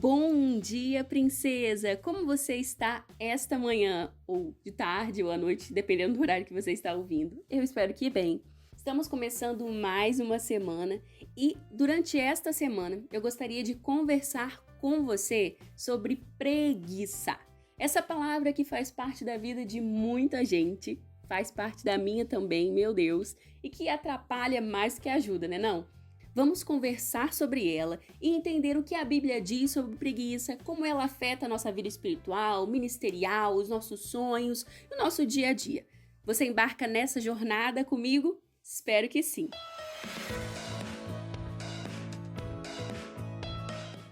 Bom dia, princesa! Como você está esta manhã? Ou de tarde ou à noite, dependendo do horário que você está ouvindo. Eu espero que bem. Estamos começando mais uma semana e durante esta semana eu gostaria de conversar com você sobre preguiça. Essa palavra que faz parte da vida de muita gente, faz parte da minha também, meu Deus, e que atrapalha mais que ajuda, né não? Vamos conversar sobre ela e entender o que a Bíblia diz sobre preguiça, como ela afeta a nossa vida espiritual, ministerial, os nossos sonhos e o nosso dia a dia. Você embarca nessa jornada comigo? Espero que sim.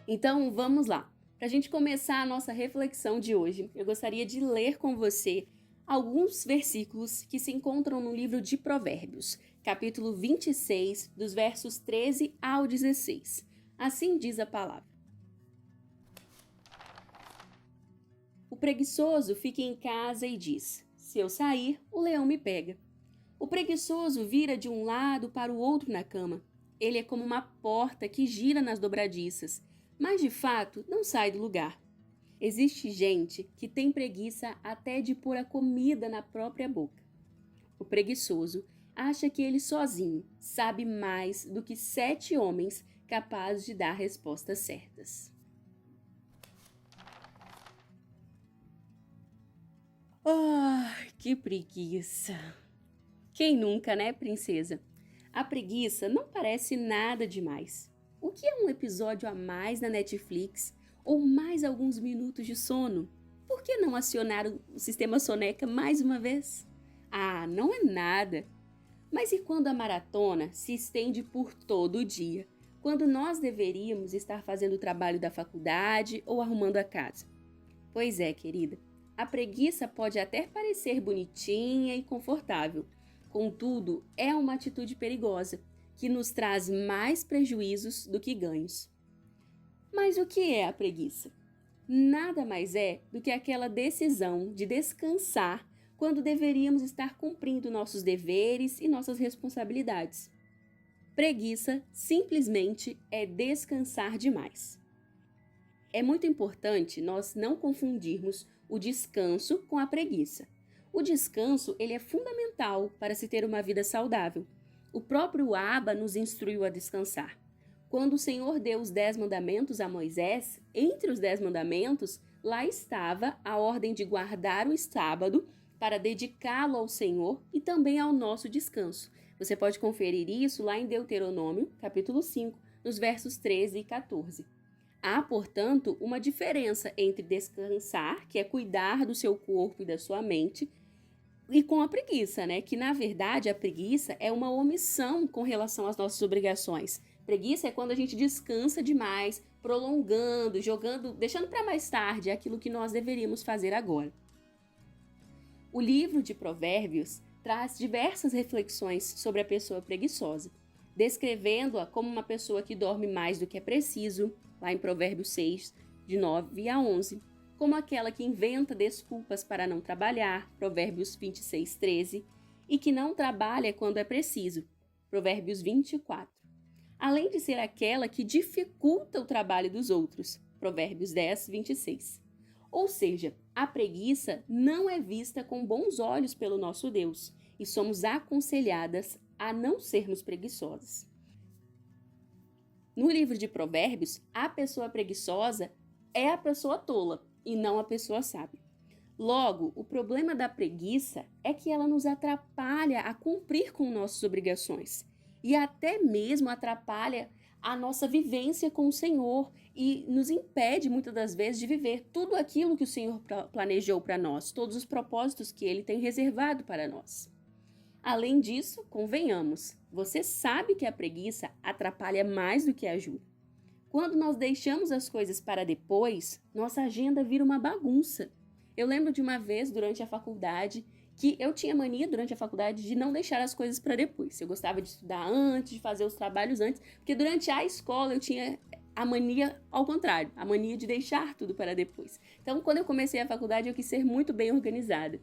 Então vamos lá. Para a gente começar a nossa reflexão de hoje, eu gostaria de ler com você alguns versículos que se encontram no livro de Provérbios, capítulo 26, dos versos 13 ao 16. Assim diz a palavra. O preguiçoso fica em casa e diz: se eu sair, o leão me pega. O preguiçoso vira de um lado para o outro na cama. Ele é como uma porta que gira nas dobradiças, mas de fato não sai do lugar. Existe gente que tem preguiça até de pôr a comida na própria boca. O preguiçoso acha que ele sozinho sabe mais do que 7 homens capazes de dar respostas certas. Que preguiça! Quem nunca, né, princesa? A preguiça não parece nada demais. O que é um episódio a mais na Netflix ou mais alguns minutos de sono? Por que não acionar o sistema soneca mais uma vez? Não é nada. Mas e quando a maratona se estende por todo o dia? Quando nós deveríamos estar fazendo o trabalho da faculdade ou arrumando a casa? Pois é, querida, a preguiça pode até parecer bonitinha e confortável. Contudo, é uma atitude perigosa, que nos traz mais prejuízos do que ganhos. Mas o que é a preguiça? Nada mais é do que aquela decisão de descansar quando deveríamos estar cumprindo nossos deveres e nossas responsabilidades. Preguiça simplesmente é descansar demais. É muito importante nós não confundirmos o descanso com a preguiça. O descanso ele é fundamental para se ter uma vida saudável. O próprio Abba nos instruiu a descansar. Quando o Senhor deu os 10 mandamentos a Moisés, entre os 10 mandamentos, lá estava a ordem de guardar o sábado para dedicá-lo ao Senhor e também ao nosso descanso. Você pode conferir isso lá em Deuteronômio, capítulo 5, nos versos 13 e 14. Há, portanto, uma diferença entre descansar, que é cuidar do seu corpo e da sua mente, e com a preguiça, né? Que na verdade a preguiça é uma omissão com relação às nossas obrigações. Preguiça é quando a gente descansa demais, prolongando, jogando, deixando para mais tarde aquilo que nós deveríamos fazer agora. O livro de Provérbios traz diversas reflexões sobre a pessoa preguiçosa, descrevendo-a como uma pessoa que dorme mais do que é preciso, lá em Provérbios 6, de 9 a 11, como aquela que inventa desculpas para não trabalhar, Provérbios 26, 13, e que não trabalha quando é preciso, Provérbios 24. Além de ser aquela que dificulta o trabalho dos outros, Provérbios 10, 26. Ou seja, a preguiça não é vista com bons olhos pelo nosso Deus e somos aconselhadas a não sermos preguiçosas. No livro de Provérbios, a pessoa preguiçosa é a pessoa tola e não a pessoa sábia. Logo, o problema da preguiça é que ela nos atrapalha a cumprir com nossas obrigações e até mesmo atrapalha a nossa vivência com o Senhor e nos impede muitas das vezes de viver tudo aquilo que o Senhor planejou para nós, todos os propósitos que Ele tem reservado para nós. Além disso, convenhamos, você sabe que a preguiça atrapalha mais do que ajuda. Quando nós deixamos as coisas para depois, nossa agenda vira uma bagunça. Eu lembro de uma vez durante a faculdade que eu tinha mania durante a faculdade de não deixar as coisas para depois. Eu gostava de estudar antes, de fazer os trabalhos antes, porque durante a escola eu tinha a mania ao contrário, a mania de deixar tudo para depois. Então, quando eu comecei a faculdade, eu quis ser muito bem organizada.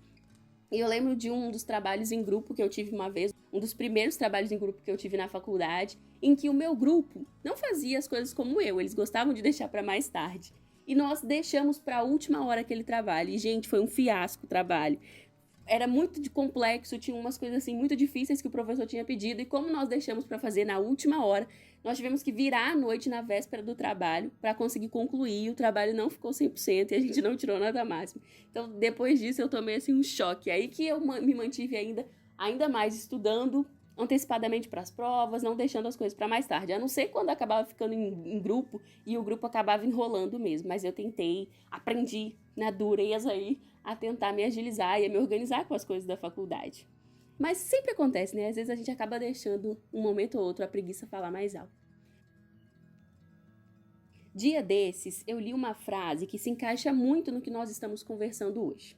E eu lembro de um dos trabalhos em grupo que eu tive uma vez, um dos primeiros trabalhos em grupo que eu tive na faculdade, em que o meu grupo não fazia as coisas como eu, eles gostavam de deixar para mais tarde. E nós deixamos para a última hora aquele trabalho. E, gente, foi um fiasco o trabalho. Era muito complexo, tinha umas coisas assim muito difíceis que o professor tinha pedido, e como nós deixamos para fazer na última hora, nós tivemos que virar à noite na véspera do trabalho para conseguir concluir, e o trabalho não ficou 100% e a gente não tirou nota máxima. Então, depois disso, eu tomei assim um choque. Aí que eu me mantive ainda mais estudando antecipadamente para as provas, não deixando as coisas para mais tarde. A não ser quando acabava ficando em grupo e o grupo acabava enrolando mesmo. Mas eu tentei, aprendi na dureza aí a tentar me agilizar e a me organizar com as coisas da faculdade. Mas sempre acontece, né? Às vezes a gente acaba deixando um momento ou outro a preguiça falar mais alto. Dia desses, eu li uma frase que se encaixa muito no que nós estamos conversando hoje.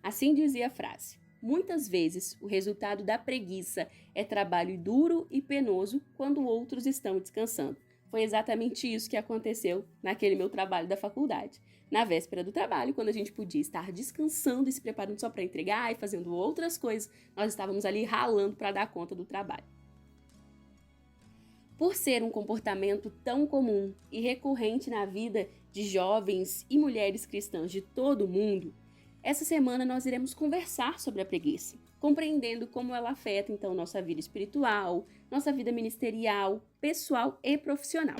Assim dizia a frase: muitas vezes, o resultado da preguiça é trabalho duro e penoso quando outros estão descansando. Foi exatamente isso que aconteceu naquele meu trabalho da faculdade. Na véspera do trabalho, quando a gente podia estar descansando e se preparando só para entregar e fazendo outras coisas, nós estávamos ali ralando para dar conta do trabalho. Por ser um comportamento tão comum e recorrente na vida de jovens e mulheres cristãs de todo o mundo, essa semana nós iremos conversar sobre a preguiça, compreendendo como ela afeta então nossa vida espiritual, nossa vida ministerial, pessoal e profissional.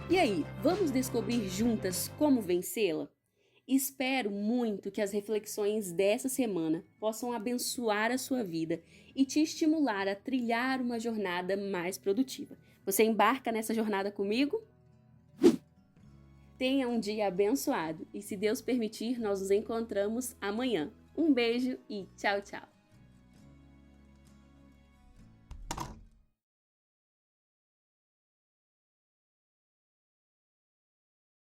E aí, vamos descobrir juntas como vencê-la? Espero muito que as reflexões dessa semana possam abençoar a sua vida e te estimular a trilhar uma jornada mais produtiva. Você embarca nessa jornada comigo? Tenha um dia abençoado e, se Deus permitir, nós nos encontramos amanhã. Um beijo e tchau, tchau!